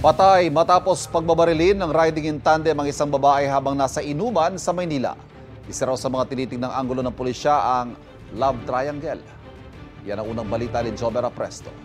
Patay matapos pagbabarilin ng riding in tandem ang isang babae habang nasa inuman sa Maynila. Isa raw sa mga tinitingnang anggulo ng pulisya ang love triangle. Yan ang unang balita ni Jomer Apresto.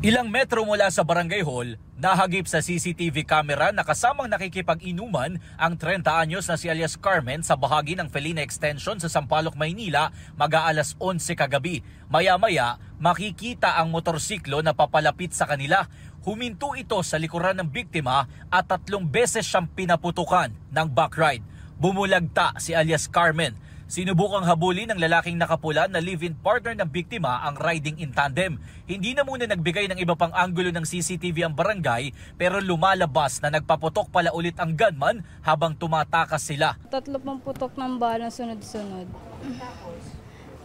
Ilang metro mula sa barangay hall, nahagip sa CCTV camera na kasamang nakikipag-inuman ang 30 anyos na si alias Carmen sa bahagi ng Felina Extension sa Sampaloc, Maynila, mag-aalas 11 kagabi. Maya-maya, makikita ang motorsiklo na papalapit sa kanila. Huminto ito sa likuran ng biktima at 3 beses siyang pinaputukan ng backride. Bumulagta si alias Carmen. Sinubukang habulin ng lalaking nakapula na live-in partner ng biktima ang riding in tandem. Hindi na muna nagbigay ng iba pang anggulo ng CCTV ang barangay pero lumalabas na nagpaputok pala ulit ang gunman habang tumatakas sila. 3 pang putok ng bala sunod-sunod.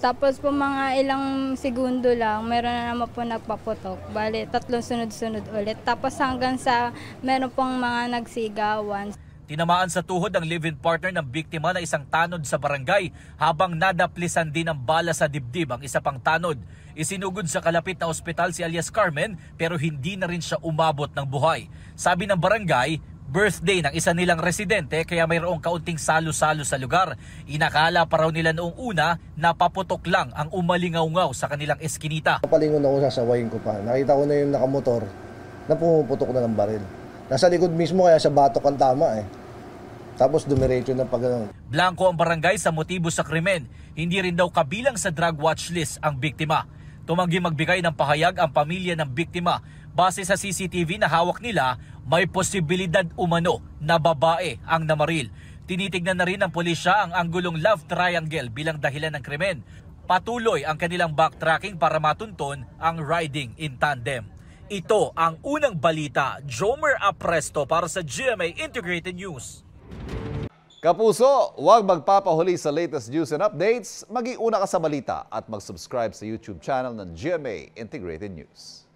Tapos po mga ilang segundo lang, meron na naman po nagpaputok. Bale, 3 sunod-sunod ulit. Tapos hanggang sa meron pong mga nagsigawan. Tinamaan sa tuhod ang live-in partner ng biktima na isang tanod sa barangay habang nadaplisan din ng bala sa dibdib ang isa pang tanod. Isinugod sa kalapit na ospital si alias Carmen pero hindi na rin siya umabot ng buhay. Sabi ng barangay, birthday ng isa nilang residente kaya mayroong kaunting salo-salo sa lugar. Inakala pa raw nila noong una na paputok lang ang umalingaw-ngaw sa kanilang eskinita. Palingon ako, sasawayin ko pa. Nakita ko na yung nakamotor na pumuputok na ng baril. Nasa likod mismo kaya sa batok ang tama eh. Tapos dumiretso ng pagano'n. Blanco ang barangay sa motibo sa krimen. Hindi rin daw kabilang sa drug watch list ang biktima. Tumanggi magbigay ng pahayag ang pamilya ng biktima. Base sa CCTV na hawak nila, may posibilidad umano na babae ang namaril. Tinitignan na rin ng pulisya ang anggulong love triangle bilang dahilan ng krimen. Patuloy ang kanilang backtracking para matunton ang riding in tandem. Ito ang unang balita. Jomer Apresto para sa GMA Integrated News. Kapuso, huwag magpapahuli sa latest news and updates. Mag-iuna ka sa balita at mag-subscribe sa YouTube channel ng GMA Integrated News.